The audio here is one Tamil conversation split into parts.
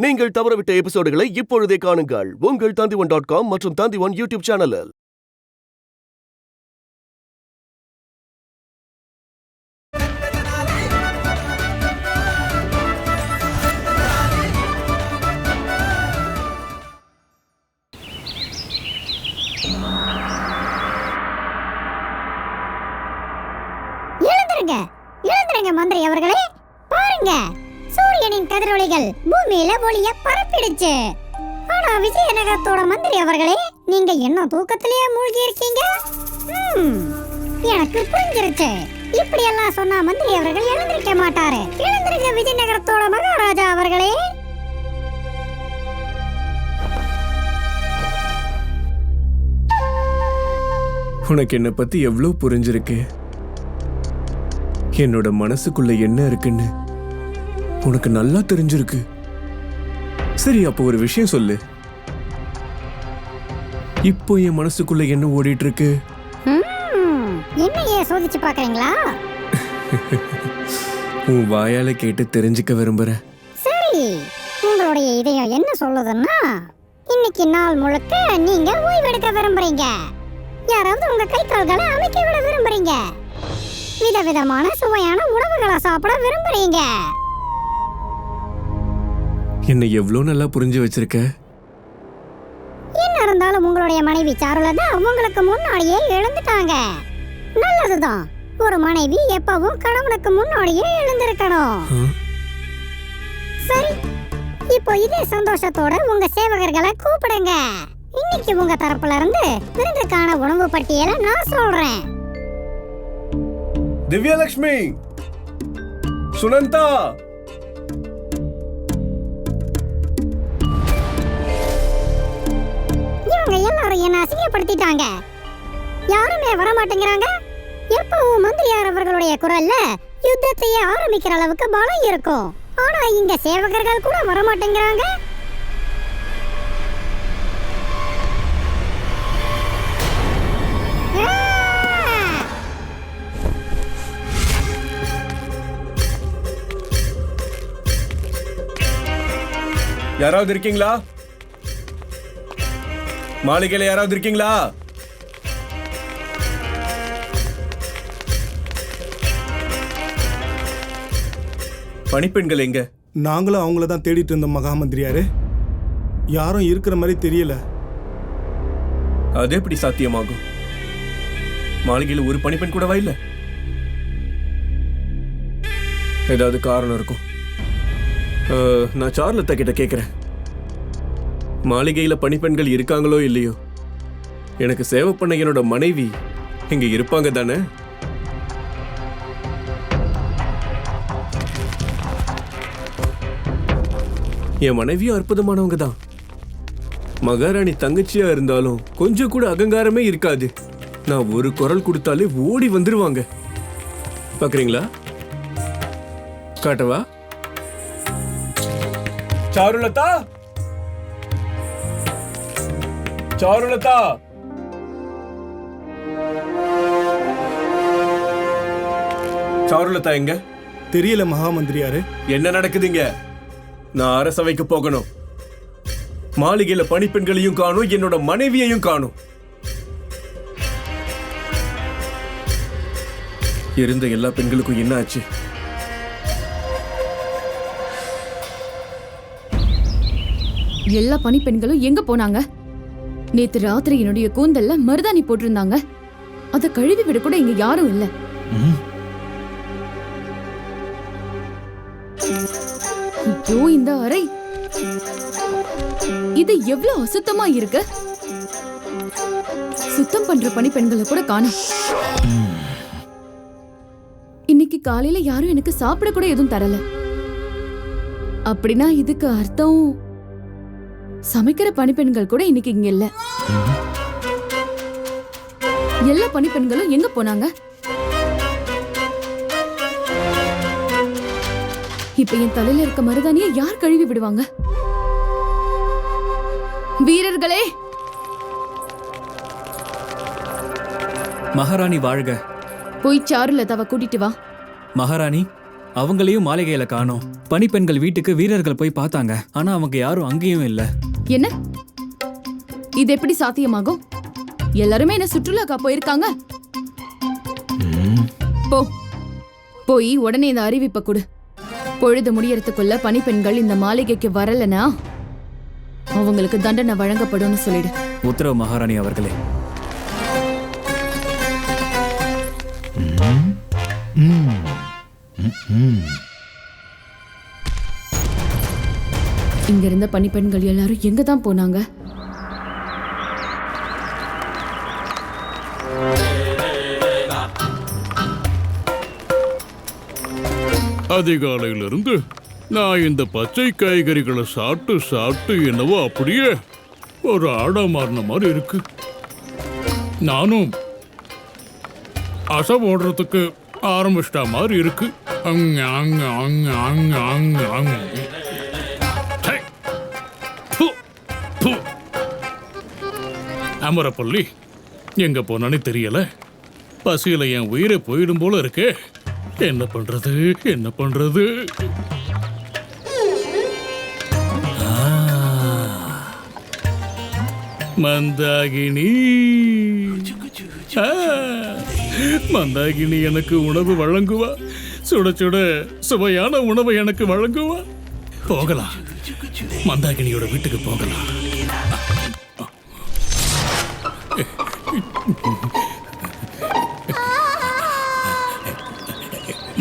நீங்கள் தவறவிட்ட எபிசோடுகளை இப்பொழுதே காணுங்கள் உங்கள் Tandivan.com மற்றும் Tandivan யூடியூப் சேனலில். எழுந்திருங்க மந்திரி அவர்களே, பாருங்க, சூரியனின் கதிரொளிகள் பூமியில ஒளிய பரப்பிடுச்சு. ஆனா விஜயநகரத்தோட மந்திரி அவர்களே, நீங்க என்ன தூக்கத்திலேயே மூழ்கி இருக்கீங்க? எனக்கு புரிஞ்சிருச்சு. இப்படி எல்லாம் சொன்னா மந்திரி அவர்கள் எழுந்திருக்க மாட்டாரு. எழுந்திருங்க விஜயநகரத்தோட மகாராஜா அவர்களே. உனக்கு என்ன பத்தி எவ்வளவு புரிஞ்சிருக்கு, என்னோட மனசுக்குள்ள என்ன இருக்குன்னு உனக்கு நல்லா தெரிஞ்சிருக்கு. சரி, அப்போ ஒரு விஷயம் சொல்லு. இப்போ என் மனசுக்குள்ள என்ன ஓடிட்டு இருக்கு? என்னையே சோதிச்சு பாக்குறீங்களா? உன் வாயால கேட்டு தெரிஞ்சுக்க விரும்புறேன். சரி, உங்களுடைய இதயம் என்ன சொல்லுதுன்னா, இன்னைக்கு நாள் முழுக்க நீங்க ஓய்வெடுக்க விரும்புறீங்க. யாராவது உங்க கை கால்களை அமைக்க விட விரும்புறீங்க. விதவிதமான சுவையான உணவுகளை சாப்பிட விரும்புறீங்க. என்ன எவ்வளவு நல்லா புரிஞ்சு வச்சிருக்க. என்ன இருந்தாலும் உங்களுடைய மனைவி சாருலதா உங்களுக்கு முன்னாடியே எழுந்துட்டாங்க. நல்லதுதான். ஒரு மனைவி எப்பவும் கணவனுக்கு முன்னாடியே எழுந்திருக்கணும். சரி, இப்போ இதே சந்தோஷத்தோட உங்க சேவகர்களை கூப்பிடுங்க. இன்னைக்கு உங்க தரப்புல இருந்து விருந்துக்கான உணவு பட்டியலை நான் சொல்றேன். திவ்யலட்சுமி, சுனந்தா, இவங்க எல்லாரும் என்ன அசிங்கப்படுத்திட்டாங்க. யாருமே வர மாட்டேங்கிறாங்க. எப்பவும் மந்திரியார் அவர்களுடைய குரல்ல யுத்தத்தையே ஆரம்பிக்கிற அளவுக்கு பலம் இருக்கும். ஆனா இங்க சேவகர்கள் கூட வர மாட்டேங்கிறாங்க. யாராவது இருக்கீங்களா? மாளிகையில யாராவது இருக்கீங்களா? பணிப்பெண்கள் எங்க? நாங்களும் அவங்கள தான் தேடிட்டு இருந்தோம் மகாமந்திரியாரு. யாரும் இருக்கிற மாதிரி தெரியல. அது எப்படி சாத்தியமாகும்? மாளிகையில் ஒரு பணிப்பெண் கூடவா இல்ல? ஏதாவது காரணம் இருக்கும். நான் சார்லத்தா கிட்ட கேட்கிறேன். மாளிகையில பணிப்பெண்கள் இருக்காங்களோ இல்லையோ, எனக்கு சேவை பண்ண என்னோட மனைவி இங்க இருப்பாங்க தானே? என் மனைவியும் அற்புதமானவங்க தான். மகாராணி தங்கச்சியா இருந்தாலும் கொஞ்சம் கூட அகங்காரமே இருக்காது. நான் ஒரு குரல் கொடுத்தாலே ஓடி வந்துருவாங்க. பாக்குறீங்களா? காட்டவா? சாருலதா, சாருலதா, சாருலதா எங்க? தெரியல மகாமந்திரியாரு. என்ன நடக்குதுங்க? நான் அரசவைக்கு போகணும். மாளிகையில பணிப்பெண்களையும் காணும், என்னோட மனைவியையும் காணும். இருந்த எல்லா பெண்களுக்கும் என்ன ஆச்சு? எல்லா பணிப்பெண்களும் எங்க போனாங்க? நேத்து ராத்திரி என்னுடைய கூந்தல்ல மருதாணி போட்டிருந்தாங்க. அத கழுவி விட கூட இங்க யாரும் இல்ல. ஐயோ, இந்த அறை இது எவ்வளவு அசுத்தமா இருக்கு. சுத்தம் பண்ற பணிப்பெண்களை கூட காணோம். இன்னைக்கு காலையில யாரும் எனக்கு சாப்பிட கூட எதுவும் தரல. அப்படின்னா இதுக்கு அர்த்தம் சமைக்கிற பணிப்பெண்கள் கூட இன்னைக்கு இங்க இல்ல. எல்லா பணிப்பெண்களும் எங்க போனாங்க? இப்ப என் தலையில இருக்க மருதாணியை யார் கழுவி விடுவாங்க? வீரர்களே, மகாராணி வாழ்க. போய் சாருலதாவை கூட்டிட்டு வா. மகாராணி, அவங்களையும் மாளிகையில காணோம். பணிப்பெண்கள் வீட்டுக்கு வீரர்கள் போய் பார்த்தாங்க, ஆனா அவங்க யாரும் அங்கேயும் இல்ல. என்ன இது எப்படி சாத்தியமாகும்? எல்லாருமே என்ன சுற்றுலாக்கா போயிருக்காங்க? போய் உடனே இந்த அறிவிப்பை கொடு. பொழுது முடியறதுக்குள்ள பணிப்பெண்கள் இந்த மாளிகைக்கு வரலனா அவங்களுக்கு தண்டனை வழங்கப்படும்னு சொல்லிடு. உத்தரவு மகாராணி அவர்களே. இங்க இருந்த பணிப்பெண்கள் எல்லாரும் எங்க தான் போனாங்க? அதிகாலையிலிருந்து நான் இந்த பச்சை காய்கறிகளை சாப்பிட்டு சாப்பிட்டு என்னவோ அப்படியே ஒரு ஆடா மாறின மாதிரி இருக்கு. நானும் அசை போடுறதுக்கு ஆரம்பிச்சிட்ட மாதிரி இருக்கு. அமரப்பள்ளி எங்க போனானே தெரியல. பசியில என் உயிரை போயிடும் போல இருக்கே. என்ன பண்றது என்ன பண்றது? மந்தாகினி, மந்தாகினி எனக்கு உணவு வழங்குவா. சுட சுட சுவையான உணவை எனக்கு வழங்குவா. போகலாம், மந்தாகினியோட வீட்டுக்கு போகலாம்.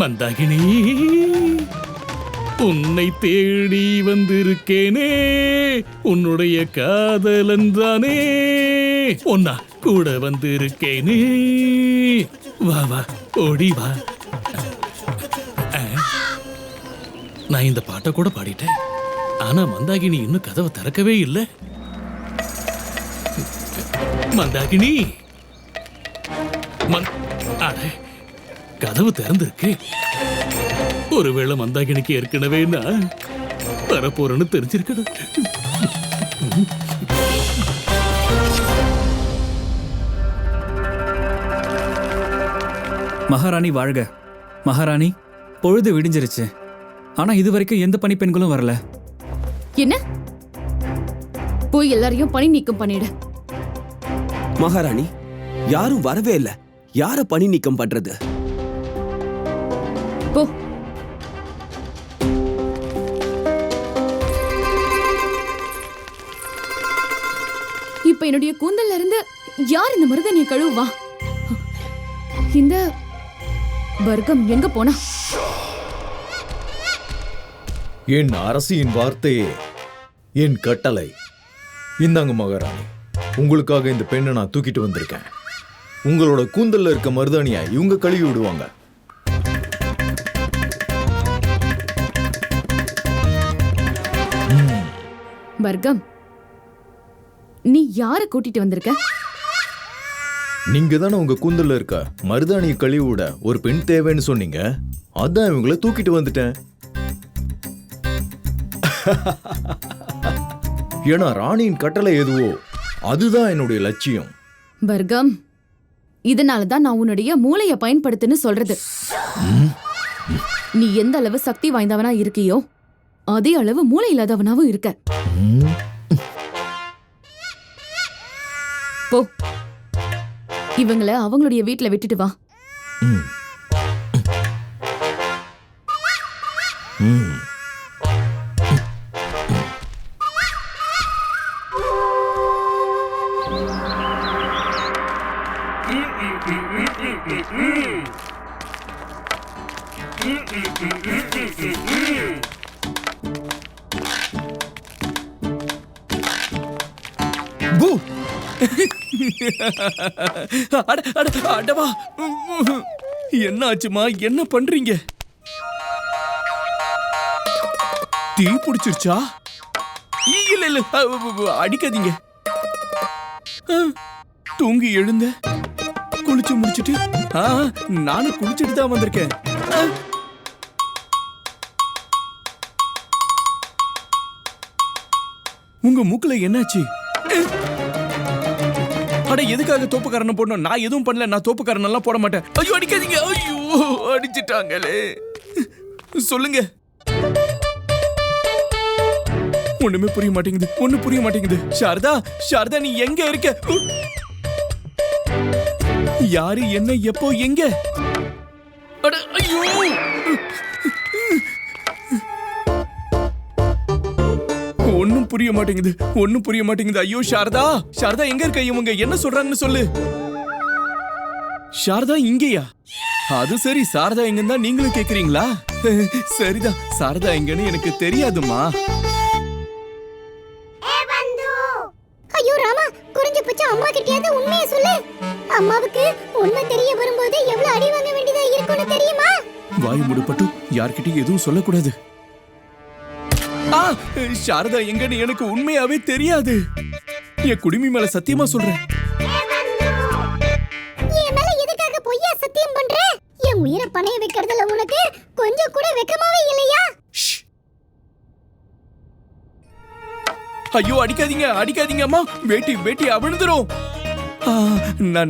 மந்தாகினி, உன்னை தேடி வந்திருக்கேனே, உன்னுடைய காதலன் தானே, ஒன்னா கூட வந்திருக்கேனே. வா வா, ஓடி வா. நான் இந்த பாட்டை கூட பாடிட்டேன். ஆனா மந்தாகினி இன்னும் கதவை திறக்கவே இல்லை. மந்தாகினி, கதவு திறந்திருக்கு. ஒருவேளை மந்தாகினிக்கு ஏற்கனவே நான் வரப்போறேன்னு தெரிஞ்சிருக்கணும். மகாராணி வாழ்க. மகாராணி, பொழுது விடிஞ்சிருச்சு, ஆனா இதுவரைக்கும் எந்த பணிப்பெண்களும் வரல. என்ன? போய் எல்லாரையும் பணி நீக்கம் பண்ணிடு. மகாராணி, யாரும் வரவே இல்ல. யார பணி நீக்கம் பண்றது? போ. இப்ப என்னுடைய கூந்தல்ல இருந்து யார் இந்த மருதனியை கழுவுவா? இந்த வர்க்கம் எங்க போனா? என் அரசியின் வார்த்தையே என் கட்டளை. இந்தாங்க மகாராணி, உங்களுக்காக இந்த பெண்ணை நான் தூக்கிட்டு வந்திருக்கேன். உங்களோட கூந்தல்ல இருக்க மருதாணியை இவங்க கழுவி விடுவாங்க. வர்க்கம், நீ யார கூட்டிட்டு வந்திருக்க? நீங்க தானே உங்க கூந்தல்ல இருக்க மருதாணியை கழுவி விட ஒரு பெண் தேவைன்னு சொன்னீங்க. அதான் இவங்களை தூக்கிட்டு வந்துட்டேன். ஏன்னா ராணியின் கட்டளை எதுவோ அதுதான் என்னுடைய லட்சியம். வர்க்கம், இதனாலதான் நான் உன்னுடைய மூளைய பயன்படுத்துன்னு சொல்றது. நீ எந்த அளவு சக்தி வாய்ந்தவனா இருக்கியோ அதே அளவு மூளை இல்லாதவனாவும் இருக்க. போ, இவங்கள அவங்களுடைய வீட்டுல விட்டுட்டு வா. என்ன ஆச்சுமா? என்ன பண்றீங்க? தீ பிடிச்சிருச்சா? இல்ல இல்ல, அடிக்காதீங்க. தூங்கி எழுந்த, குளிச்சு முடிச்சிட்டு நானும் குளிச்சுட்டு தான் வந்திருக்கேன். உங்க மூக்குல என்னாச்சு? அட, எதுக்காக தோப்புக்காரனை போடணும்? நான் எதுவும் பண்ணல. நான் தோப்புக்காரன் எல்லாம் போட மாட்டேன். ஐயோ, அடிக்காதீங்க. ஐயோ, அடிச்சிட்டாங்களே. சொல்லுங்க. ஒண்ணுமே புரிய மாட்டேங்குது, ஒண்ணும் புரிய மாட்டேங்குது. சாரதா, சாரதா நீ எங்க இருக்க? யாரு, என்ன, எப்போ, எங்க? அட ஐயோ! ஒண்ணும் புரிய மாட்டேங்குது, ஒண்ணும் புரிய மாட்டேங்குது. ஐயோ சாரதா, சாரதா எங்க இருக்க? இவங்க என்ன சொல்றாங்கன்னு சொல்லு. சாரதா இங்கயா? அது சரி, சாரதா எங்கன்னு தான் நீங்களும் கேக்குறீங்களா? சரிதான், சாரதா எங்கன்னு எனக்கு தெரியாதுமா. ஐயோ ராமா, குறைஞ்ச பட்சம் அம்மா கிட்டயாவது உண்மையை சொல்லு. அம்மாவுக்கு உண்மை தெரிய வரும்போது எவ்வளவு அடி வாங்க வேண்டியதா இருக்கும்னு தெரியுமா? வாய் மூடப்பட்டு யார்கிட்டயும் எதுவும் சொல்லக்கூடாது. சாரதா எங்கன்னு எனக்கு உண்மையாவே தெரியாது. என் குடுமி மேல சத்தியமா சொல்றேன். என் மேல எதுக்காக பொய்யா சத்தியம் பண்ற? என் உயிரை பணைய வைக்கிறதுல உனக்கு கொஞ்சம் கூட வெக்கமாவே இல்லையா? ஐயோ அடிக்காதீங்க, அடிக்காதீங்க அம்மா. வேட்டி வேட்டி அவிழ்ந்துரும்.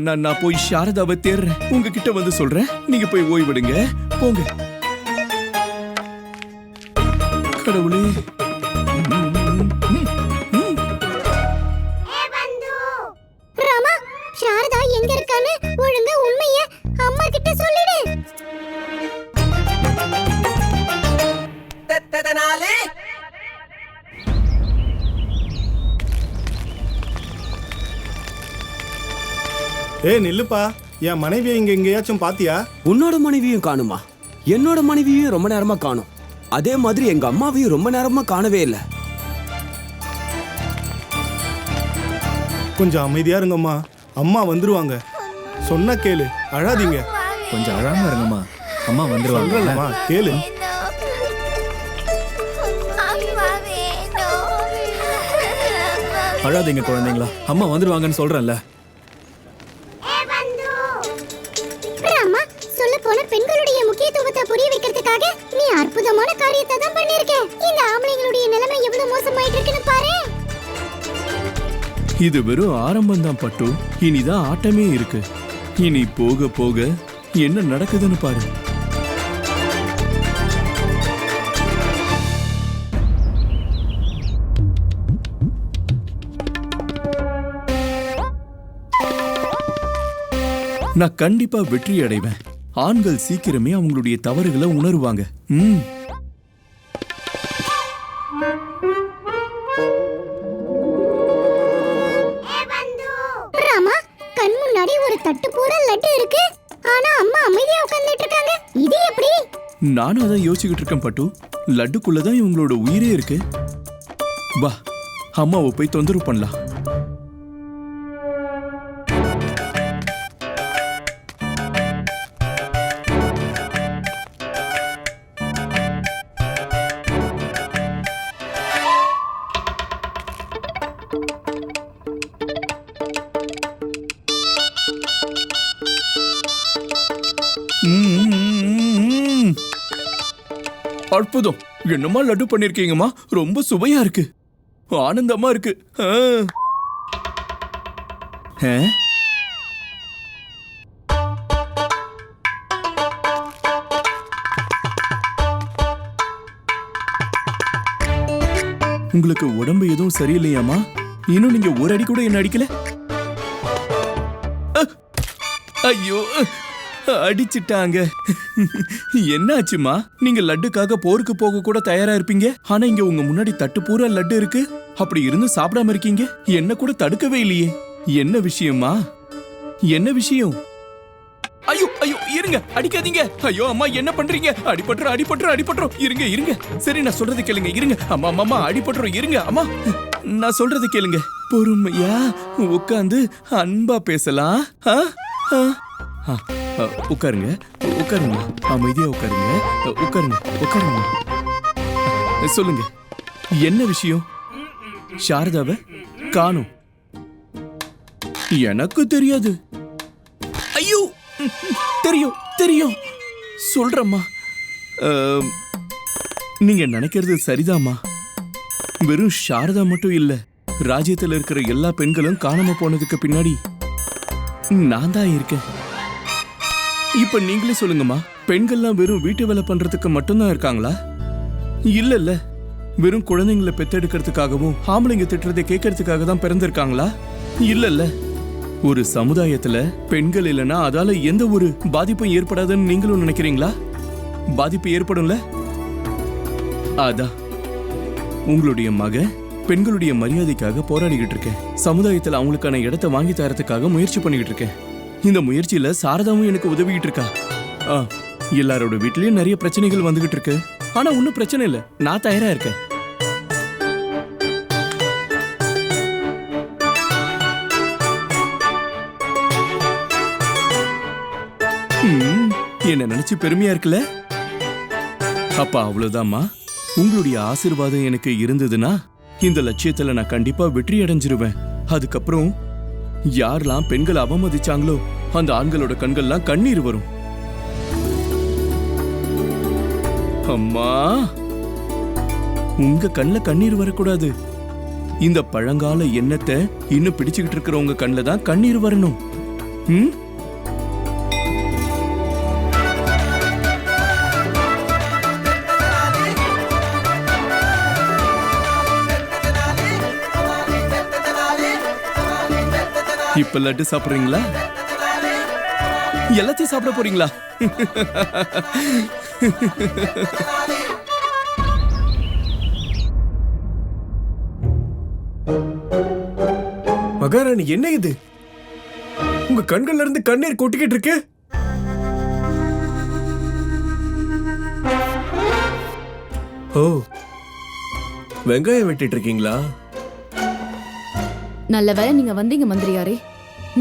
நான் போய் சாரதாவை தேடுறேன். உங்ககிட்ட வந்து சொல்றேன். நீங்க போய் ஓய்விடுங்க, போங்க. கடவுளே. ராமா, சாரதா எங்க இருக்கான்னு ஒழுங்கா உண்மையை அம்மா கிட்ட சொல்லிடு. நில்லுப்பா, என் மனைவியை இங்க எங்கேயாச்சும் பாத்தியா? உன்னோட மனைவியும் காணுமா? என்னோட மனைவியும் ரொம்ப நேரமா காணும். அதே மாதிரி எங்க அம்மாவையும் ரொம்ப நேரமா காணவே இல்லை. கொஞ்சம் அமைதியா இருங்கம்மா, அம்மா வந்துருவாங்க. சொன்னா கேளு, அழாதீங்க. கொஞ்சம் அழாம இருங்கம்மா, அம்மா வந்துருவாங்கம்மா, கேளு. அழாதீங்க குழந்தைங்களா, அம்மா வந்துருவாங்கன்னு சொல்றேன்ல. ராமா, சொல்ல போன பெண்களுடைய முக்கியத்துவத்தை புரிய வைக்கிறதுக்காக நீ அற்புதமான காரியத்தை தான் பண்ணிருக்க. இந்த ஆம்பளைங்களுடைய நிலைமை எவ்வளவு மோசமாயிட்டு இருக்குன்னு பாரு. இது வெறும் ஆரம்பம் தான் பட்டு. இனிதான் ஆட்டமே இருக்கு. இனி போக போக என்ன நடக்குதுன்னு பாரு. நான் கண்டிப்பா வெற்றி அடைவேன். ஆண்கள் சீக்கிரமே அவங்களுடைய தவறுகளை உணருவாங்க. ராமா, கண் முன்னாடி ஒரு தட்டு பூரா லட்டு இருக்கு. ஆனா அம்மா அமைதியா உட்கார்ந்துட்டு இருக்காங்க. இது எப்படி? நானும் அதான் யோசிச்சுக்கிட்டு இருக்கேன் பட்டு. லட்டுக்குள்ளதான் இவங்களோட உயிரே இருக்கு. வா, அம்மாவை போய் தொந்தரவு பண்ணலாம். அற்புதம், என்னமா லட்டு பண்ணிருக்கீங்கம்மா. ரொம்ப சுவையா இருக்கு, ஆனந்தமா இருக்கு. உங்களுக்கு உடம்பு எதுவும் சரியில்லையாமா? இன்னும் நீங்க ஒரு அடி கூட என்ன அடிக்கல. ஐயோ, அடிச்சிட்டாங்க. என்னாச்சுமா? நீங்க லட்டுக்காக போருக்கு போக கூட தயாரா இருப்பீங்க. ஆனா இங்க உங்க முன்னாடி தட்டு பூரா லட்டு இருக்கு. அப்படி இருந்து சாப்பிடாம இருக்கீங்க. என்ன கூட தடுக்கவே இல்லையே. என்ன விஷயமா? என்ன விஷயம்? ஐயோ ஐயோ, இருங்க, அடிக்காதீங்க. ஐயோ அம்மா, என்ன பண்றீங்க? அடிபட்டுரும், அடிபட்டுரும், அடிபட்டுரும். இருங்க இருங்க, சரி நான் சொல்றது கேளுங்க. இருங்க அம்மா, அம்மா அடிபட்டுரும். இருங்க அம்மா, நான் சொல்றது கேளுங்க. பொறுமையா உட்காந்து அன்பா பேசலாம். உட்காருங்க, உட்காருங்க, அமைதியா உட்காருங்க, உட்காருங்க, உட்காருங்க. சொல்லுங்க, என்ன விஷயம்? சாரதாவை காணோம். எனக்கு தெரியாது. ஐயோ, தெரியும் தெரியும், சொல்றம்மா. நீங்க நினைக்கிறது சரிதாம்மா. வெறும் சாரதா மட்டும் இல்ல, ராஜ்யத்துல இருக்கிற எல்லா பெண்களும் காணாம போனதுக்கு பின்னாடி நான் தான் இருக்கேன். இப்ப நீங்களே சொல்லுங்கம்மா, பெண்கள்லாம் வெறும் வீட்டு வேலை பண்றதுக்கு மட்டும்தான் இருக்காங்களா? இல்ல வெறும் குழந்தைங்களை பெத்தெடுக்கிறதுக்காகவும் ஆம்பளைங்க திட்டுறதை கேட்கறதுக்காக தான் பிறந்திருக்காங்களா? இல்ல ஒரு சமுதாயத்துல பெண்கள் இல்லைன்னா அதால எந்த ஒரு பாதிப்பும் ஏற்படாதுன்னு நீங்களும் நினைக்கிறீங்களா? பாதிப்பு ஏற்படும்ல. அதான் உங்களுடைய மகன் பெண்களுடைய மரியாதைக்காக போராடிக்கிட்டு இருக்கேன். சமுதாயத்துல அவங்களுக்கான இடத்தை வாங்கி தரத்துக்காக முயற்சி பண்ணிக்கிட்டு இருக்கேன். இந்த முயற்சியில சாரதாவும் எனக்கு உதவிக்கிட்டு இருக்கா. எல்லாரோட வீட்லயும் நிறைய பிரச்சனைகள் வந்துகிட்டு இருக்கு. ஆனா ஒன்னும் பிரச்சனை இல்ல, நான் தயாரா இருக்கேன். என்ன நினைச்சு பெருமையா இருக்குல்ல? அப்பா அவ்வளவுதாம்மா. உங்களுடைய ஆசீர்வாதம் எனக்கு இருந்ததுன்னா இந்த லட்சியத்துல நான் கண்டிப்பா வெற்றி அடைஞ்சிருவேன். அதுக்கப்புறம் யாரெல்லாம் பெண்களை அவமதிச்சாங்களோ அந்த ஆண்களோட கண்கள்லாம் கண்ணீர் வரும். அம்மா, உங்க கண்ணுல கண்ணீர் வரக்கூடாது. இந்த பழங்கால எண்ணத்தை இன்னும் பிடிச்சுக்கிட்டு இருக்கிறவங்க கண்ணுல தான் கண்ணீர் வரணும். இப்ப லட்டு சாப்பிடுறீங்களா? எல்லாத்தையும் சாப்பிட போறீங்களா? மகாராணி, என்ன இது? உங்க கண்கள்ல இருந்து கண்ணீர் கொட்டிக்கிட்டு இருக்கு. ஓ, வெங்காயம் வெட்டிட்டு இருக்கீங்களா? நல்ல வேளை நீங்க வந்தீங்க மந்திரியாரே.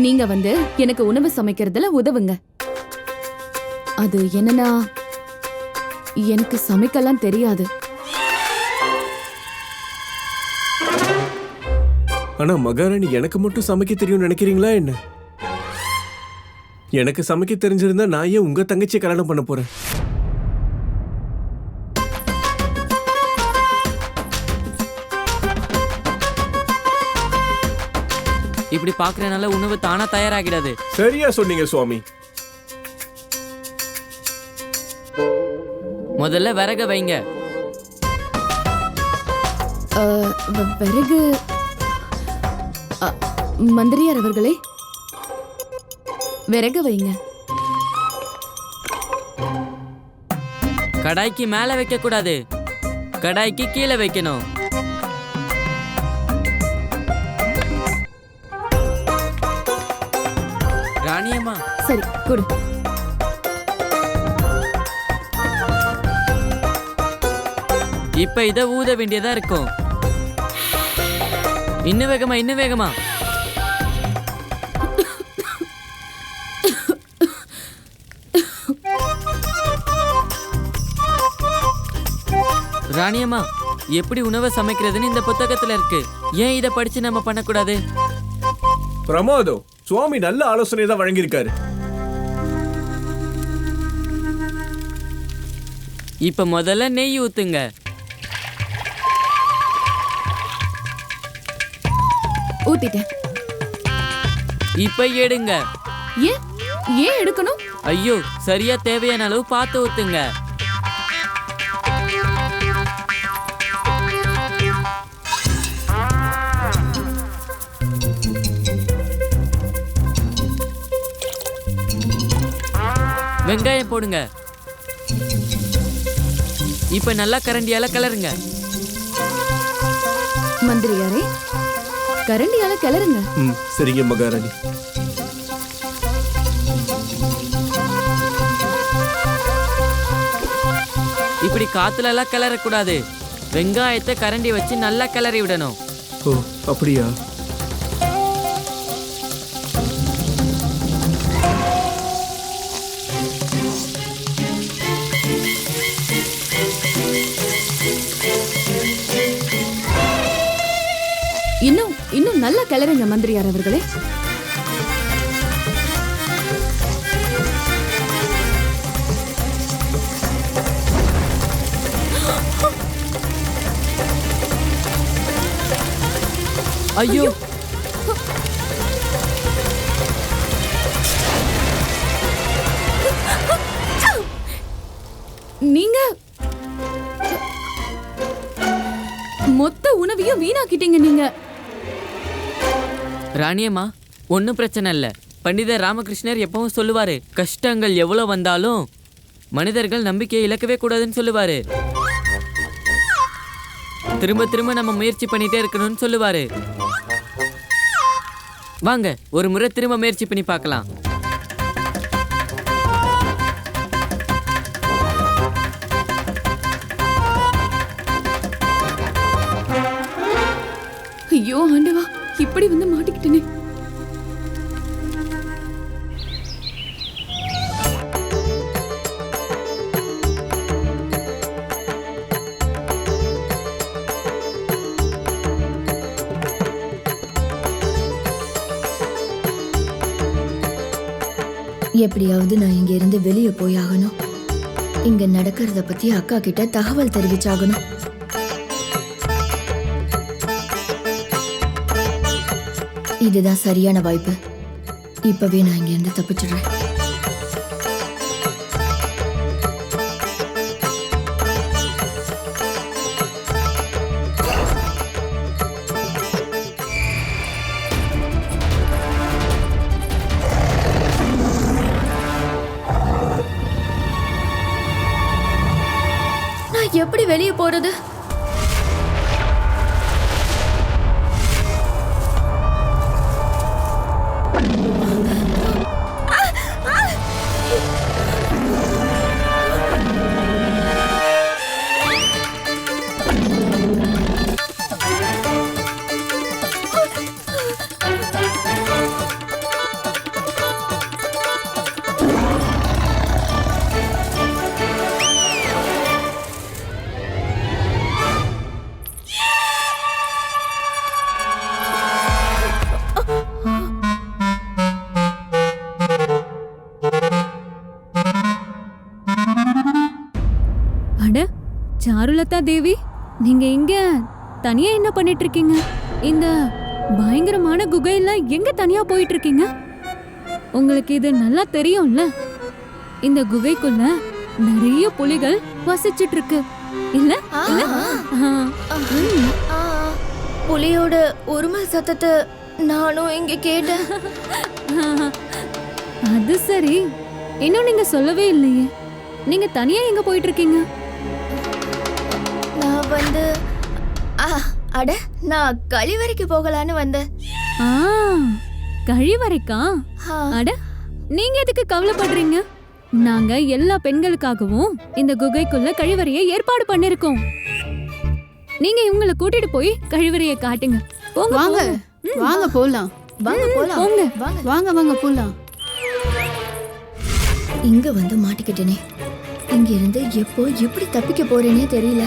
நீங்க வந்து எனக்கு உணவு சமைக்கிறதுல உதவுங்க. அது என்னன்னா, எனக்கு சமைக்கலாம் தெரியாது. ஆனா மகாராணி, எனக்கு மட்டும் சமைக்க தெரியும் நினைக்கிறீங்களா என்ன? எனக்கு சமைக்க தெரிஞ்சிருந்தா நான் ஏன் உங்க தங்கச்சியை கல்யாணம் பண்ண போறேன்? இப்படி பாக்குறதுனால உணவு தானா தயாராகிடாது. சரியா சொன்னீங்க சுவாமி. முதல்ல விறக வைங்க. விறகு? மந்திரியார் அவர்களே, விறகு வைங்க. கடாய்க்கு மேல வைக்க கூடாது, கடாய்க்கு கீழே வைக்கணும். ராணியம்மா, சரி கொடு. இப்ப இத ஊத வேண்டியதா இருக்கும். இன்னும் வேகமா, இன்னும் வேகமா. ராணியம்மா, எப்படி உணவை சமைக்கிறதுன்னு இந்த புத்தகத்துல இருக்கு. ஏன் இத படிச்சு நம்ம பண்ணக்கூடாது? பிரமாதம். சுவாமி நல்ல ஆலோசனை தான் வழங்கியிருக்காரு. இப்ப முதல்ல நெய் ஊத்துங்க. ஊத்திட்டேன். இப்ப எடுங்க. ஏன் எடுக்கணும்? ஐயோ, சரியா தேவையான அளவு பார்த்து ஊத்துங்க. வெங்காயம் போடுங்க. இப்ப நல்லா கரண்டியால கிளறுங்க. மந்திரியாரே, கரண்டியால கிளறுங்க. சரிங்க மகாராணி. இப்படி காத்துல எல்லாம் கிளறக்கூடாது. வெங்காயத்தை கரண்டி வச்சு நல்லா கிளறி விடணும். ஓ, அப்படியா? இன்னும் நல்லா கிளறுங்க மந்திரியார் அவர்களே. ஐயோ, நீங்க மொத்த உணவையும் வீணாக்கிட்டீங்க நீங்க. ராணியம்மா, ஒன்றும் பிரச்சனை இல்லை. பண்டிதர் ராமகிருஷ்ணர் எப்பவும் சொல்லுவாரு, கஷ்டங்கள் எவ்வளவு வந்தாலும் மனிதர்கள் நம்பிக்கையை இழக்கவே கூடாதுன்னு சொல்லுவாரு. திரும்ப திரும்ப நம்ம முயற்சி பண்ணிட்டே இருக்கணும்னு சொல்லுவாரு. வாங்க ஒரு முறை திரும்ப முயற்சி பண்ணி பார்க்கலாம். ஐயோ ஆண்டவா, இப்படி வந்து மாட்டிக்கிட்டேனே. எப்படியாவது நான் இங்க இருந்து வெளியே போய் ஆகணும். இங்க நடக்கிறத பத்தி அக்கா கிட்ட தகவல் தெரிவிச்சாகணும். இதுதான் சரியான வாய்ப்பு. இப்பவே நான் இங்க இருந்து தப்பிச்சிடுறேன். நான் எப்படி வெளியே போறது? அட சாருலதா தேவி, நீங்க இங்க தனியா என்ன பண்ணிட்டு இருக்கீங்க? இந்த பயங்கரமான குகையில எங்க தனியா போயிட்டு இருக்கீங்க? உங்களுக்கு இது நல்லா தெரியும்ல, இந்த குகைக்குள்ள நிறைய புலிகள் வசிச்சிட்டு இருக்கு இல்ல? புலியோட உருமல் சத்தத்தை நானும் இங்க கேட்டேன். அது சரி, இன்னும் நீங்க சொல்லவே இல்லையே. நீங்க தனியா எங்க போயிட்டு இருக்கீங்க? நான் வந்து அட நான் கழிவறைக்கு போகலான்னு வந்தேன். கழிவறைக்கா? அட நீங்க எதுக்கு கவலைப்படுறீங்க? நாங்க எல்லா பெண்களுக்காகவும் இந்த குகைக்குள்ள கழிவறையை ஏற்பாடு பண்ணிருக்கோம். நீங்க இவங்களை கூட்டிட்டு போய் கழிவறையை காட்டுங்க. போங்க வாங்க வாங்க போலாம். வாங்க போலாம். போங்க வாங்க வாங்க போலாம். இங்க வந்து மாட்டிக்கிட்டேனே. இங்க இருந்து எப்போ எப்படி தப்பிக்க போறேனே தெரியல.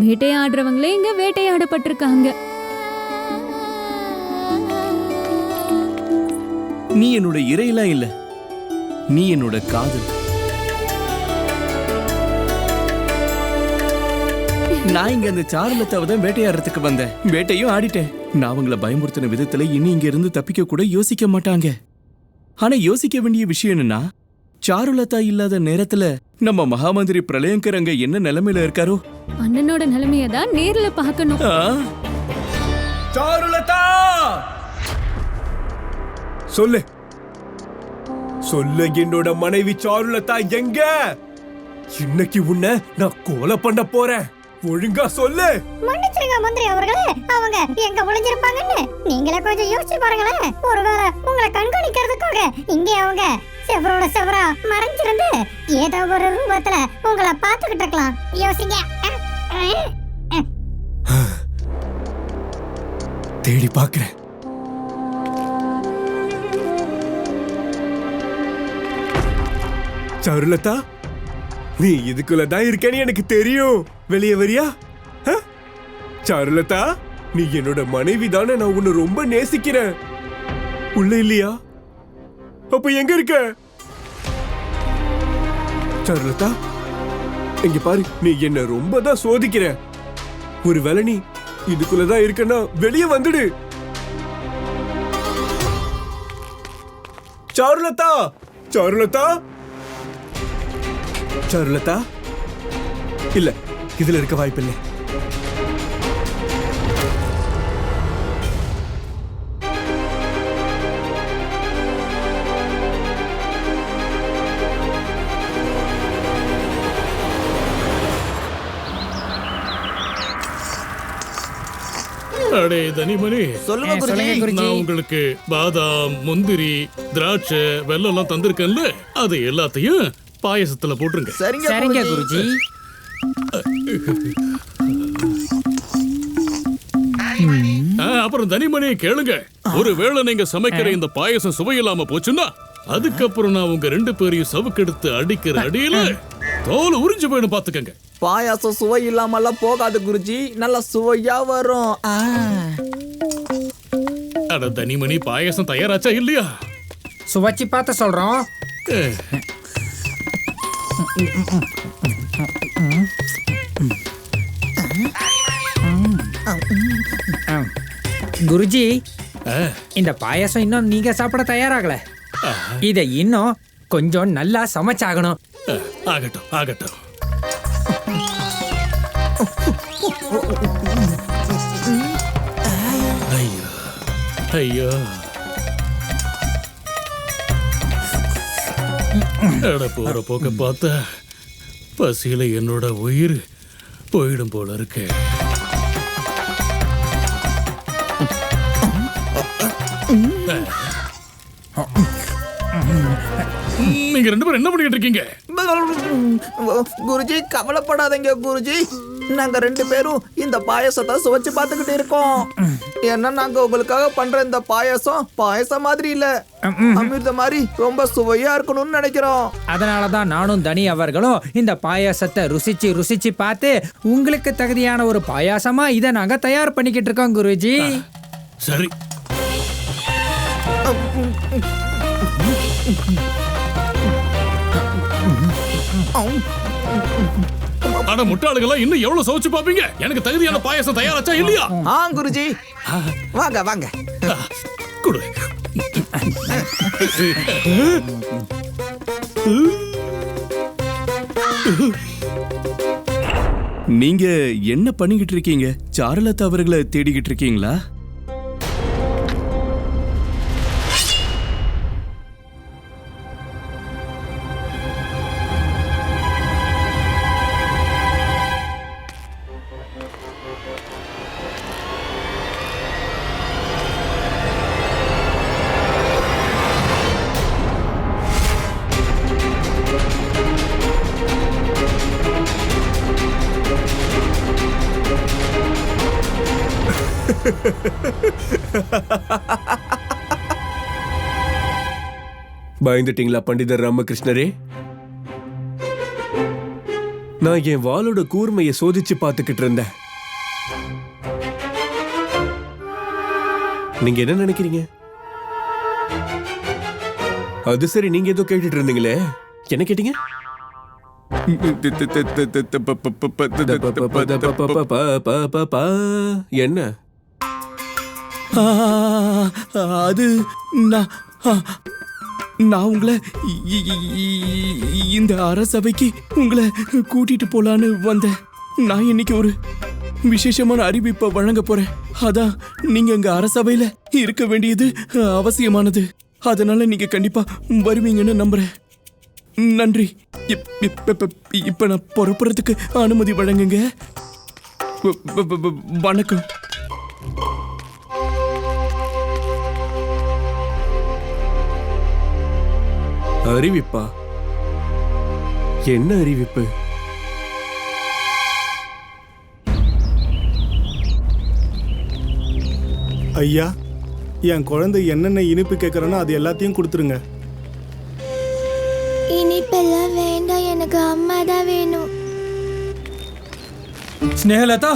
வேட்டையாடுறவங்களே இங்க வேட்டையாடப்பட்டிருக்காங்க. நீ என்னோட இறையெல்லாம் இல்ல, நீ என்னோட காதல். நான் இங்க அந்த சாருலத்தாவை தான் வேட்டையாடுறதுக்கு வந்தேன். வேட்டையும் ஆடிட்டேன். நான் அவங்கள பயமுறுத்தின விதத்துல இனி இங்க இருந்து தப்பிக்க கூட யோசிக்க மாட்டாங்க. ஆனா யோசிக்க வேண்டிய விஷயம் என்னன்னா, சாருலதா இல்லாத நேரத்துல நம்ம மகாமந்திரி பிரளயங்கர் அங்க என்ன நிலைமையில இருக்காரோ? அண்ணனோட நிலைமைய தான் நேர்ல பார்க்கணும். சாருலதா, சொல்லு சொல்லு, என்னோட மனைவி சாருலதா எங்க? இன்னைக்கு உன்னை நான் கொலை பண்ண போறேன். ஒழுங்கா சொல்லு. மன்னிச்சிருங்க மந்திரி அவர்களே, அவங்க எங்க ஒளிஞ்சிருப்பாங்கன்னு நீங்களே கொஞ்சம் யோசிச்சு பாருங்களேன். ஒருவேளை உங்களை கண்காணிக்கிறதுக்காக இங்கே அவங்க செவரோட செவரா மறைஞ்சிருந்து ஏதோ ஒரு ரூபத்துல உங்களை பார்த்துக்கிட்டு இருக்கலாம். யோசிங்க. தேடி பாக்குறேன். சாருலதா, நீ இதுக்குள்ளதான் இருக்கேன்னு எனக்கு தெரியும். வெளியே வரியா? சாருலதா, நீ என்னோட மனைவி தானே. நான் உன்னை ரொம்ப நேசிக்கிறேன். உள்ள இல்லையா? அப்ப எங்க இருக்க? சாருலதா, இங்க பாரு, நீ என்ன ரொம்ப தான் சோதிக்கிற. ஒருவேளை நீ இதுக்குள்ளதான் இருக்கன்னா வெளியே வந்துடு. சாருலதா, சாருலதா, சாருலதா. இல்ல, இதுல இருக்க வாய்ப்பில்லை. அடே தனிமணி, சொல்லுங்க குருஜி. நான் உங்களுக்கு பாதாம், முந்திரி, திராட்சை, வெல்லம் எல்லாம் தந்திருக்கேன்ல, அது எல்லாத்தையும் பாயசத்துல போட்டுருங்க. சரிங்க குருஜி. அப்புறம் தனிமணி கேளுங்க, ஒருவேளை நீங்க சமைக்கிற இந்த பாயசம் சுவையில்லாம போச்சுன்னா அதுக்கப்புறம் நான் உங்க 2 பேரையும் சவுக்கெடுத்து அடிக்கிற அடியில தோல் உறிஞ்சு போயிடும் பாத்துக்கங்க. பாயாசம் சுவை இல்லாமலாம் போகாது குருஜி, நல்ல சுவையா வரும். அட தனிமணி, பாயசம் தயாராச்சா இல்லையா? சுவைச்சு பார்த்து சொல்றோம். குருஜி, இந்த பாயாசம் இன்னும் நீங்க சாப்பிட தயாராகல. இத இன்னும் கொஞ்சம் நல்லா சமைச்சாகணும். ஆகட்டும் ஆகட்டும். ஐயோ ஐயோ, எட போற போக்க பார்த்தா பசியில என்னோட உயிர் போயிடும் போல இருக்கு. நீங்க 2 பேரும் என்ன பண்ணிட்டு இருக்கீங்க? குருஜி கவலைப்படாதீங்க குருஜி, நாங்க 2 பேரும் இந்த பாயசத்தை சுவைச்சு பார்த்துக்கிட்டு இருக்கோம். ஏன்னா நாங்க உங்களுக்காக பண்ற இந்த பாயசம் மாதிரி இல்ல, அமிர்த மாதிரி ரொம்ப சுவையா இருக்கணும்னு நினைக்கிறோம். அதனாலதான் நானும் தனி அவர்களும் இந்த பாயாசத்தை ருசிச்சு பார்த்து உங்களுக்கு தகுதியான ஒரு பாயாசமா இதை நாங்க தயார் பண்ணிக்கிட்டு இருக்கோம் குருஜி. சரி. அட முட்டாளுகளா, இன்னும் எவ்வளவு சமைச்சு பாப்பீங்க? எனக்கு தகுதியான பாயசம் தயாராச்சா இல்லையா? குருஜி, வாங்க வாங்க. குடு. நீங்க என்ன பண்ணிக்கிட்டு இருக்கீங்க? சாருலதா அவர்களை தேடிக்கிட்டு இருக்கீங்களா? பயந்துட்டீங்களா பண்டிதர் ராமகிருஷ்ணரே? நான் என் வாளோட கூர்மையை சோதிச்சு பார்த்துக்கிட்டு இருந்தேன். நீங்க என்ன நினைக்கிறீங்க? அது சரி, நீங்க ஏதோ கேட்டுட்டு இருந்தீங்களே, என்ன கேட்டீங்க? என்ன? அது நான் உங்களை இந்த அரசவைக்கு உங்களை கூட்டிட்டு போலான்னு வந்தேன். நான் இன்னைக்கு ஒரு விசேஷமான அறிவிப்பை வழங்க போறேன். அதான் நீங்க எங்க அரசவையில இருக்க வேண்டியது அவசியமானது. அதனால நீங்க கண்டிப்பா வருவீங்கன்னு நம்புறேன். நன்றி. இப்ப நான் புறப்படுறதுக்கு அனுமதி வழங்குங்க. வணக்கம். அறிவிப்பா? என்ன அறிவிப்பு? ஐயா, என் குழந்தை என்னென்ன இனிப்பு கேட்கறனோ அது எல்லாத்தையும் கொடுத்துருங்க. இனிப்பெல்லாம் வேண்டாம், எனக்கு அம்மா தான் வேணும். ஸ்னேகலதா,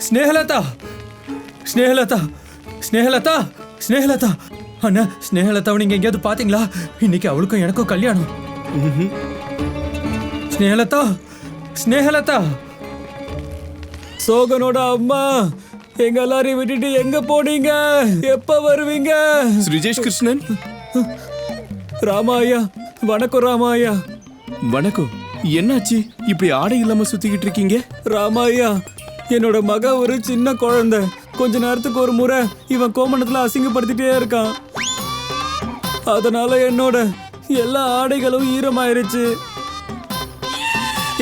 ஸ்னேகலதா, ஸ்னேகலதா, ஸ்னேகலதா, ஸ்னேகலதா, அண்ணா ஸ்னேகலதாவை நீங்க எங்கேயாவது பாத்தீங்களா? இன்னைக்கு அவளுக்கும் எனக்கும் கல்யாணம். ஸ்னேகலதா, ஸ்னேகலதா, சோகனோட அம்மா, எங்க எல்லாரையும் விட்டுட்டு எங்க போனீங்க? எப்ப வருவீங்க? ஸ்ரீஜேஷ் கிருஷ்ணன். ராமாயா, வணக்கம் ராமாயா. வணக்கம். என்னாச்சு இப்படி ஆடை இல்லாம சுத்திக்கிட்டு இருக்கீங்க? ராமாயா, என்னோட மக ஒரு சின்ன குழந்தை. கொஞ்ச நேரத்துக்கு ஒரு முறை இவன் கோமணத்துல அசிங்கப்படுத்திட்டே இருக்கான். அதனால என்னோட எல்லா ஆடைகளும் ஈரமாயிருச்சு.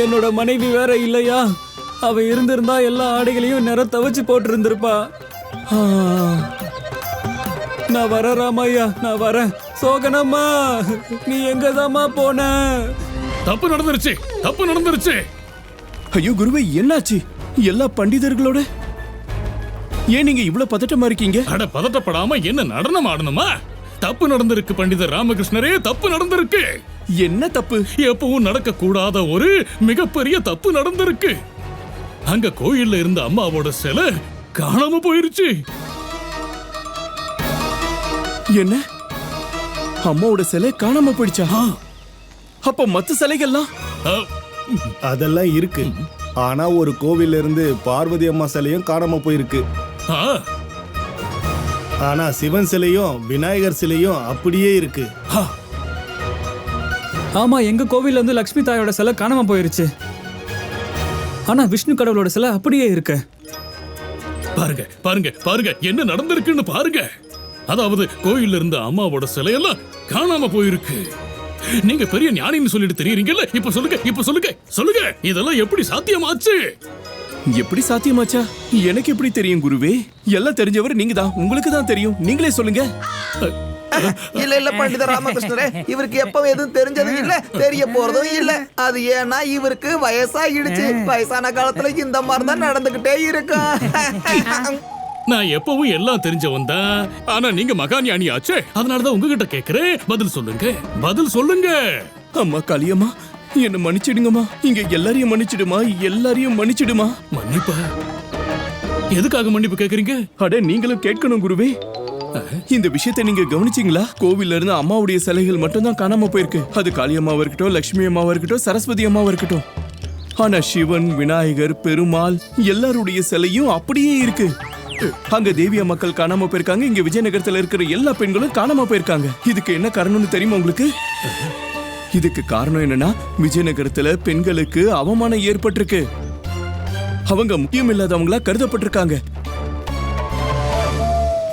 என்னோட மனைவி வேற இல்லையா, அவ இருந்திருந்தா எல்லா ஆடைகளையும் நிறம் தவச்சு போட்டு இருந்திருப்பா. நான் வரேன் ராமாயா, நான் வரேன். சோகனம்மா, நீ எங்கதாம்மா போன? தப்பு நடந்துருச்சு, தப்பு நடந்துருச்சு. ஐயோ குருவே, என்னாச்சு? எல்லா பண்டிதர்களோட ஏன் நீங்க இவ்வளவு பதட்டமா இருக்கீங்க? அட பதட்டப்படாம என்ன நடனம் ஆடணுமா? தப்பு நடந்திருக்கு பண்டிதர் ராமகிருஷ்ணரே, தப்பு நடந்திருக்கு. என்ன தப்பு? எப்பவும் நடக்க கூடாத ஒரு மிகப்பெரிய தப்பு நடந்திருக்கு. அங்க கோயில்ல இருந்த அம்மாவோட சிலை காணாம போயிருச்சு. என்ன? அம்மாவோட சிலை காணாம போயிடுச்சா? அப்ப மத்த சிலைகள்லாம்? அதெல்லாம் இருக்கு. ஆனா ஒரு கோவில்ல இருந்து பார்வதி அம்மா சிலையும் காணாம போயிருக்கு. ஆனா சிவன் சிலையும் விநாயகர் சிலையும் அப்படியே இருக்கு. ஆமா, எங்க கோவில்ல இருந்து லட்சுமி தாயோட சிலை காணாம போயிருச்சு. ஆனா விஷ்ணு கடவுளோட சிலை அப்படியே இருக்கு. பாருங்க பாருங்க பாருங்க, என்ன நடந்திருக்குன்னு பாருங்க. அதாவது கோயில்ல இருந்த அம்மாவோட சிலையெல்லாம் காணாம போயிருக்கு. நீங்க பெரிய ஞானின்னு சொல்லிட்டு தெரியுறீங்கல்ல, இப்ப சொல்லுங்க, இப்ப சொல்லுங்க, சொல்லுங்க, இதெல்லாம் எப்படி சாத்தியமாச்சு? எப்படி சாத்தியமாச்சா? எனக்கு எப்படி தெரியும் குருவே? எல்லாம் தெரிஞ்சவர் நீங்க தான், உங்களுக்கு தான் தெரியும். நீங்களே சொல்லுங்க. இல்ல இல்ல பண்டிதர் ராமகிருஷ்ணரே, இவருக்கு எப்பவும் எதுவும் தெரிஞ்சதும் இல்ல, தெரிய போறதும் இல்ல. அது ஏன்னா இவருக்கு வயசாகிடுச்சு. வயசான காலத்துல இந்த மாதிரி தான் நடந்துகிட்டே இருக்கும். நான் எப்பவும் எல்லாம் தெரிஞ்சவன் தான். ஆனா நீங்க மகாஞானி ஆச்சே, அதனாலதான் உங்ககிட்ட கேக்குறேன். பதில் சொல்லுங்க, பதில் சொல்லுங்க. அம்மா காளியம்மா, என்ன மன்னிச்சிடுங்கம்மா. இங்க எல்லாரையும் மன்னிச்சிடுமா, எல்லாரையும் மன்னிச்சிடுமா. மன்னிப்பா? எதுக்காக மன்னிப்பு கேக்குறீங்க? அட நீங்களும் கேட்கணும் குருவே. இந்த விஷயத்தை நீங்க கவனிச்சீங்களா? கோவில்ல இருந்து அம்மாவுடைய சிலைகள் மட்டும் தான் காணாம போயிருக்கு. அது காளியம்மாவா இருக்கட்டும், லட்சுமி அம்மாவா இருக்கட்டும், சரஸ்வதி அம்மாவா இருக்கட்டும். ஆனா சிவன், விநாயகர், பெருமாள் எல்லாருடைய சிலையும் அப்படியே இருக்கு. அங்க தேவியா மக்கள் காணாம போயிருக்காங்க. இங்க விஜயநகரத்துல இருக்கிற எல்லா பெண்களும் காணாம போயிருக்காங்க. இதுக்கு என்ன காரணம்னு தெரியுமா உங்களுக்கு? இதுக்கு காரணம் என்னன்னா, விஜயநகரத்துல பெண்களுக்கு அவமானம் ஏற்பட்டிருக்கு. அவங்க முக்கியம் இல்லாதவங்களா கருதப்பட்டிருக்காங்க.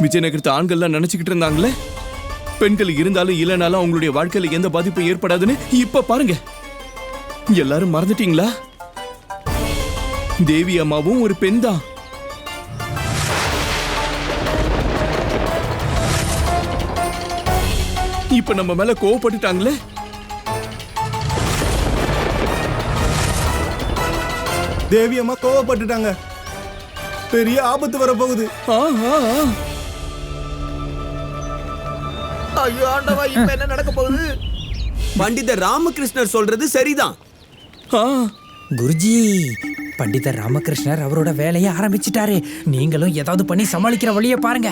விஜயநகரத்து ஆண்கள்லாம் நினைச்சுக்கிட்டு இருந்தாங்களே, பெண்கள் இருந்தாலும் இல்லைனாலும் அவங்களுடைய வாழ்க்கையில எந்த பாதிப்பும் ஏற்படாதுன்னு. இப்ப பாருங்க, எல்லாரும் மறந்துட்டீங்களா? தேவி அம்மாவும் ஒரு பெண் தான். இப்ப நம்ம மேல கோவப்பட்டுட்டாங்களே. தேவி அம்மா கோவப்பட்டுட்டாங்க. பெரிய ஆபத்து வரப்போகுது. ஐயோ ஆண்டவா, இப்ப என்ன நடக்க போகுது? பண்டிதர் ராமகிருஷ்ணர் சொல்றது சரிதான். குருஜி, பண்டிதர் ராமகிருஷ்ணர் அவரோட வேலையை ஆரம்பிச்சிட்டாரு. நீங்களும் ஏதாவது பண்ணி சமாளிக்கிற வழியை பாருங்க,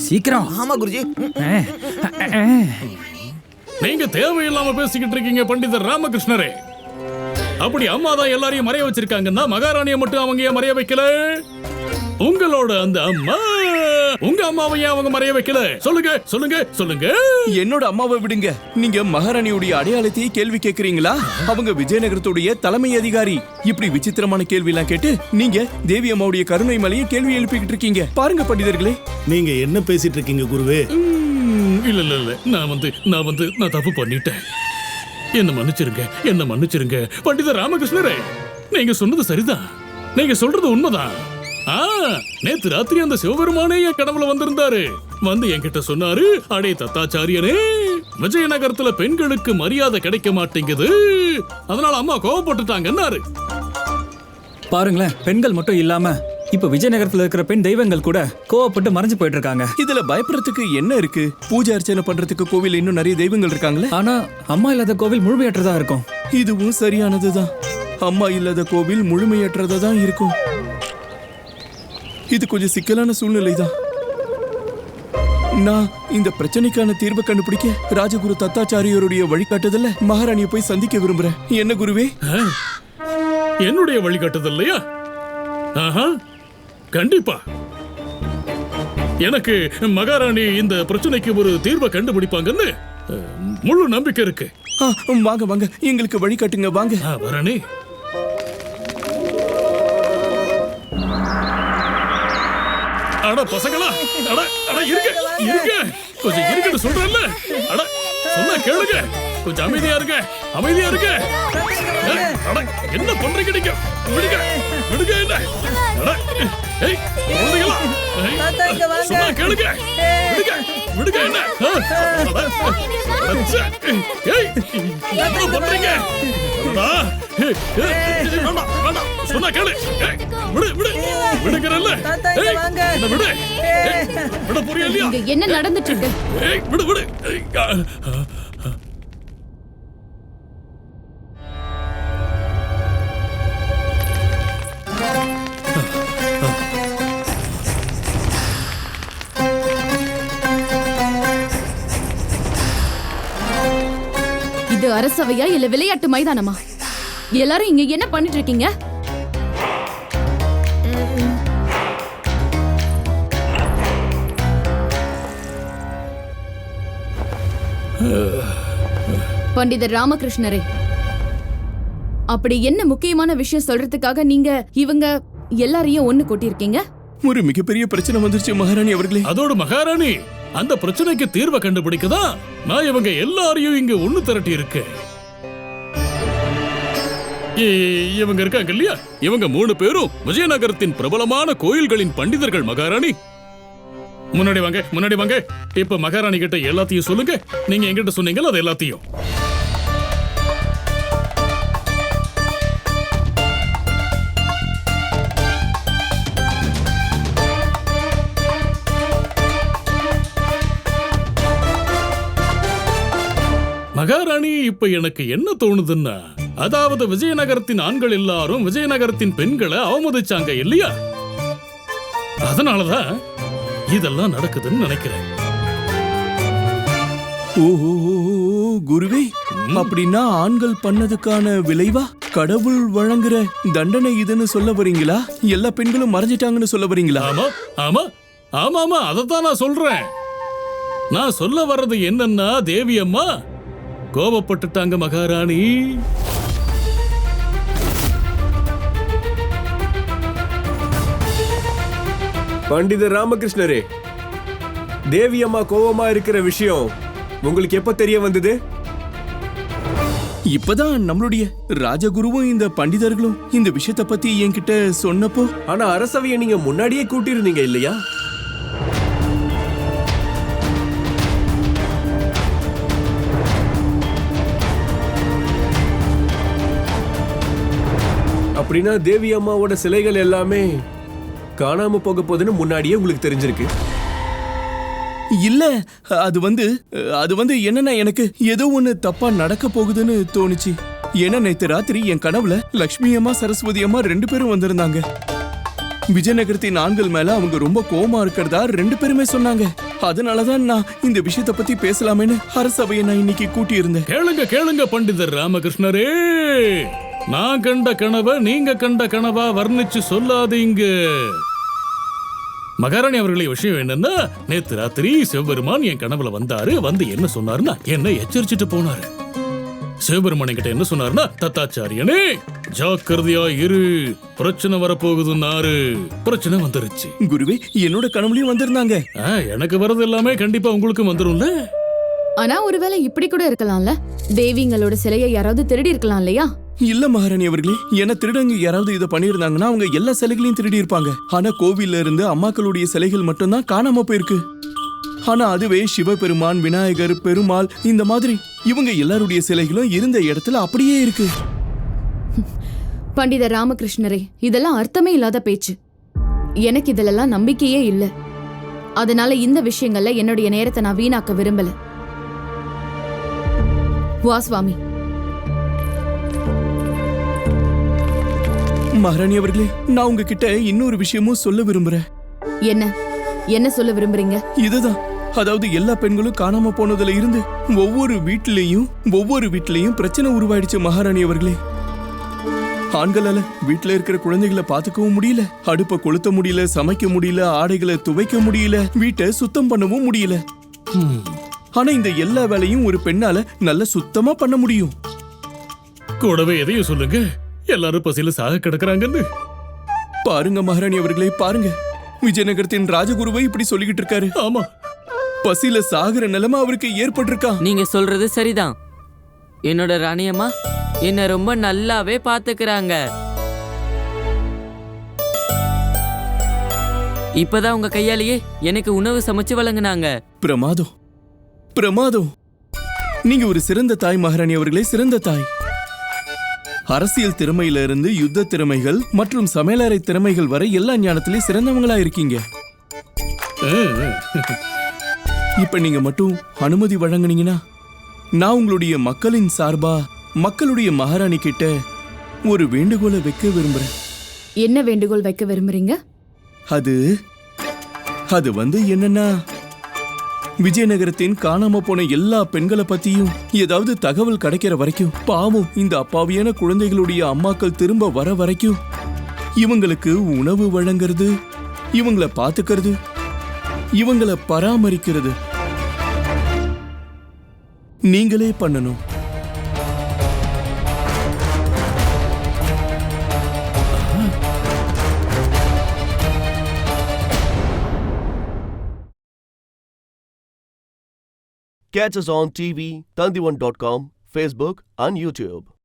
சீக்கிரம். ஆமா குருஜி. நீங்க தேவையில்லாம பேசிக்கிட்டு இருக்கீங்க பண்டிதர் ராமகிருஷ்ணரே. அப்படி அம்மா தான் எல்லாரையும் மறைய வச்சிருக்காங்கன்னா மகாராணியை மட்டும் அவங்க ஏன் மறைய வைக்கல? உங்களோட அந்த அம்மா, உங்க அம்மாவை ஏன் அவங்க மறைய வைக்கல? சொல்லுங்க சொல்லுங்க சொல்லுங்க. என்னோட அம்மாவை விடுங்க. நீங்க மகாராணியுடைய அடையாளத்தையே கேள்வி கேக்குறீங்களா? அவங்க விஜயநகரத்துடைய தலைமை அதிகாரி. இப்படி விசித்திரமான கேள்வி எல்லாம் கேட்டு நீங்க தேவி அம்மாவுடைய கருணை மலையை கேள்வி எழுப்பிக்கிட்டு இருக்கீங்க. பாருங்க பண்டிதர்களே, நீங்க என்ன பேசிட்டு இருக்கீங்க குருவே? இல்ல இல்ல இல்ல, நான் தப்பு பண்ணிட்டேன். என்ன மன்னிச்சிருங்க, என்ன மன்னிச்சிருங்க பண்டிதர் ராமகிருஷ்ணரே. நீங்க சொன்னது சரிதான், நீங்க சொல்றது உண்மைதான். நேத்து ராத்திரி அந்த சிவபெருமானே என் கனவுல வந்திருந்தாரு. வந்து என்கிட்ட சொன்னாரு, அடே தத்தாச்சாரியனே, விஜயநகரத்துல பெண்களுக்கு மரியாதை கிடைக்க மாட்டேங்குது, அதனால அம்மா கோவப்பட்டுட்டாங்கன்னாரு. பாருங்களேன், பெண்கள் மட்டும் இல்லாம இப்ப விஜயநகரத்துல இருக்கிற பெண் தெய்வங்கள் கூட கோவப்பட்டு மறைஞ்சு போயிட்டு இருக்காங்க. இதுல பயப்படுறதுக்கு என்ன இருக்கு? பூஜை அர்ச்சனை பண்றதுக்கு கோவில் இன்னும் நிறைய தெய்வங்கள் இருக்காங்களே. ஆனா அம்மா இல்லாத கோவில் முழுமையற்றதா இருக்கும். இதுவும் சரியானதுதான். அம்மா இல்லாத கோவில் முழுமையற்றதா தான் இருக்கும். இது கொஞ்சம் சிக்கலான சூழ்நிலை தான். நான் இந்த பிரச்சனைக்கான தீர்வை கண்டுபிடிக்க ராஜகுரு தத்தாச்சாரியருடைய வழிகாட்டுதல்ல மகாராணியை போய் சந்திக்க விரும்புறேன். என்ன குருவே? என்னுடைய வழிகாட்டுதல் இல்லையா? ஆஹா, கண்டிப்பா. எனக்கு மகாராணி இந்த பிரச்சனைக்கு ஒரு தீர்வை கண்டுபிடிப்பாங்கன்னு முழு நம்பிக்கை இருக்கு. வாங்க வாங்க, எங்களுக்கு வழிகாட்டுங்க. வாங்க வரணி. அட பசங்களா, அட அட இருங்க இருங்க, கொஞ்சம் இருக்குன்னு சொல்றேன்ல. அட சொன்னா கேளுங்க, கொஞ்சம் அமைதியா இருங்க, அமைதியா இருங்க. அட என்ன பண்றீங்க நீங்க? விடுங்க விடுங்க. என்ன அட ஏய் குழந்தைகளா, சொன்னா கேளுங்க, விடுங்க விடுங்க. என்ன ஏய் என்ன பண்றீங்க? சொன்னா கேளு. விடு விடு விடுங்கறல்ல. விடு விட புரியல இல்லையா? என்ன நடந்துட்டு இருக்கு? விடு விடு. இது அரசவையா இல்ல விளையாட்டு மைதானமா? எல்லாரும் இங்க என்ன பண்ணிட்டு இருக்கீங்க? பண்டிதர் ராமகிருஷ்ணரே, அப்படி என்ன முக்கியமான விஷயம் சொல்றதுக்காக நீங்க இவங்க எல்லாரையும் ஒண்ணு கூட்டியிருக்கீங்க? ஒரு மிகப்பெரிய பிரச்சனை வந்துருச்சு மகாராணி அவர்களே. அதோட மகாராணி, அந்த பிரச்சனைக்கு தீர்வை கண்டுபிடிக்கதான் நான் இவங்க எல்லாரையும் இங்க ஒண்ணு திரட்டி இருக்கேன். இவங்க இருக்காங்க இல்லையா, இவங்க 3 பேரும் விஜயநகரத்தின் பிரபலமான கோயில்களின் பண்டிதர்கள் மகாராணி. முன்னாடி வாங்க முன்னாடி வாங்க. இப்ப மகாராணி கிட்ட எல்லாத்தையும் சொல்லுங்க. நீங்க எங்கிட்ட சொன்னீங்களோ அது எல்லாத்தையும். மகாராணி, இப்ப எனக்கு என்ன தோணுதுன்னா, அதாவது விஜயநகரத்தின் ஆண்கள் எல்லாரும் விஜயநகரத்தின் பெண்களை அவமதிச்சாங்க இல்லையா? அதனாலதான் இதெல்லாம் நடக்குதுன்னு நினைக்கிறேன். ஓ குருவே, அப்படின்னா ஆண்கள் பண்ணதுக்கான விளைவா கடவுள் வழங்குற தண்டனை இதுன்னு சொல்ல வரீங்களா? எல்லா பெண்களும் மறைஞ்சிட்டாங்கன்னு சொல்ல வரீங்களா? ஆமா ஆமா ஆமா ஆமா, அதத்தான் நான் சொல்றேன். நான் சொல்ல வர்றது என்னன்னா, தேவி அம்மா கோபப்பட்டுட்டாங்க மகாராணி. பண்டிதர் ராமகிருஷ்ணரே, தேவி அம்மா கோவமா இருக்கிற விஷயம் உங்களுக்கு எப்ப தெரிய வந்தது? இப்பதான் நம்மளுடைய ராஜகுருவும் இந்த பண்டிதர்களும் இந்த விஷயத்தை பத்தி என்கிட்ட சொன்னப்போ. ஆனா அரசவையை நீங்க முன்னாடியே கூட்டியிருந்தீங்க இல்லையா? அப்படின்னா தேவி அம்மாவோட சிலைகள் எல்லாமே காணாம போக போகுதுன்னு முன்னாடியே உங்களுக்கு தெரிஞ்சிருக்கு? இல்ல, அது வந்து என்னன்னா, எனக்கு ஏதோ ஒண்ணு தப்பா நடக்க போகுதுன்னு தோணுச்சு. ஏன்னா நேத்து ராத்திரி என் கனவுல லட்சுமி அம்மா சரஸ்வதி அம்மா 2 பேரும் வந்திருந்தாங்க. விஜயநகரத்தின் ஆண்கள் மேல அவங்க ரொம்ப கோவமா இருக்கிறதா 2 பேருமே சொன்னாங்க. அதனாலதான் நான் இந்த விஷயத்த பத்தி பேசலாமேன்னு அரசவையை நான் இன்னைக்கு கூட்டி இருந்தேன். கேளுங்க கேளுங்க பண்டிதர் ராமகிருஷ்ணரே, நான் கண்ட கனவை நீங்க கண்ட கனவா வர்ணிச்சு சொல்லாதீங்க. மகாராணி அவர்களே, விஷயம் என்னன்னா, நேத்து ராத்திரி சிவபெருமான் என் கனவுல வந்தாரு. வந்து என்ன சொன்னாருன்னா, என்ன எச்சரிச்சுட்டு போனாரு. சிவபெருமான் கிட்ட என்ன சொன்னாருன்னா, தத்தாச்சாரியனே ஜாக்கிரதையா இரு, பிரச்சனை வரப்போகுதுன்னாரு. பிரச்சனை வந்துருச்சு. குருவே, என்னோட கனவுலயும் வந்திருந்தாங்க. எனக்கு வரது எல்லாமே கண்டிப்பா உங்களுக்கு வந்துரும்ல. ஆனா ஒருவேளை இப்படி கூட இருக்கலாம்ல, தேவிங்களோட சிலையை யாராவது திருடி இருக்கலாம் இல்லையா? இல்ல மகாராணி அவர்களே, என்ன திருடங்க யாராவது இதை பண்ணிருந்தாங்கன்னா அவங்க எல்லா சிலைகளையும் திருடி இருப்பாங்க. ஆனா கோவில்ல இருந்து அம்மாக்களுடைய சிலைகள் மட்டும்தான் காணாம போயிருக்கு. ஆனா அதுவே சிவபெருமான், விநாயகர், பெருமாள், இந்த மாதிரி இவங்க எல்லாருடைய சிலைகளும் இருந்த இடத்துல அப்படியே இருக்கு. பண்டிதர் ராமகிருஷ்ணரே, இதெல்லாம் அர்த்தமே இல்லாத பேச்சு. எனக்கு இதெல்லாம் நம்பிக்கையே இல்லை. அதனால இந்த விஷயங்கள்ல என்னுடைய நேரத்தை நான் வீணாக்க விரும்பல. வா சுவாமி. மகாராணி அவர்களே, நான் உங்ககிட்ட இன்னொரு விஷயமும் சொல்ல விரும்புறேன். என்ன என்ன சொல்ல விரும்புறீங்க? இதுதான், அதாவது எல்லா பெண்களும் காணாம போனதுல இருந்து ஒவ்வொரு வீட்லயும் பிரச்சனை உருவாயிடுச்சு மகாராணி அவர்களே. ஆண்களால வீட்டுல இருக்கிற குழந்தைகளை பாத்துக்கவும் முடியல, அடுப்பை கொளுத்த முடியல, சமைக்க முடியல, ஆடைகளை துவைக்க முடியல, வீட்டை சுத்தம் பண்ணவும் முடியல. ஆனா இந்த எல்லா வேலையும் ஒரு பெண்ணால நல்ல சுத்தமா பண்ண முடியும். கூடவே எதையும் சொல்லுங்க, எல்லாரும் பசியில சாக கிடக்குறாங்கன்னு. பாருங்க மகாராணி அவர்களே, பாருங்க, விஜயநகரத்தின் ராஜகுருவை இப்படி சொல்லிக்கிட்டு இருக்காரு. ஆமா, பசியில சாகுற நிலைமை அவருக்கு ஏற்பட்டிருக்கா. நீங்க சொல்றது சரிதான். என்னோட ராணியம்மா என்ன ரொம்ப நல்லாவே பாத்துக்கிறாங்க. இப்பதான் உங்க கையாலேயே எனக்கு உணவு சமைச்சு வழங்குனாங்க. பிரமாதம், பிரமாதம். நீங்க ஒரு சிறந்த தாய் மகாராணி அவர்களே, சிறந்த தாய். அரசியல் திறமையில இருந்து யுத்த திறமைகள் மற்றும் சமையலறை திறமைகள் வரை எல்லா ஞானத்திலயும் சிறந்தவங்களா இருக்கீங்க. இப்ப நீங்க மட்டும் அனுமதி வழங்குனீங்கன்னா நான் உங்களுடைய மக்களின் சார்பா மக்களுடைய மகாராணி கிட்ட ஒரு வேண்டுகோளை வைக்க விரும்புறேன். என்ன வேண்டுகோள் வைக்க விரும்புறீங்க? அது வந்து என்னன்னா, விஜயநகரத்தின் காணாம போன எல்லா பெண்களை பத்தியும் ஏதாவது தகவல் கிடைக்கிற வரைக்கும், பாவம் இந்த அப்பாவியான குழந்தைகளுடைய அம்மாக்கள் திரும்ப வர வரைக்கும் இவங்களுக்கு உணவு வழங்குறது, இவங்களை பாத்துக்கிறது, இவங்களை பராமரிக்கிறது நீங்களே பண்ணணும். Catch us on TV, Tandivan.com, Facebook and YouTube.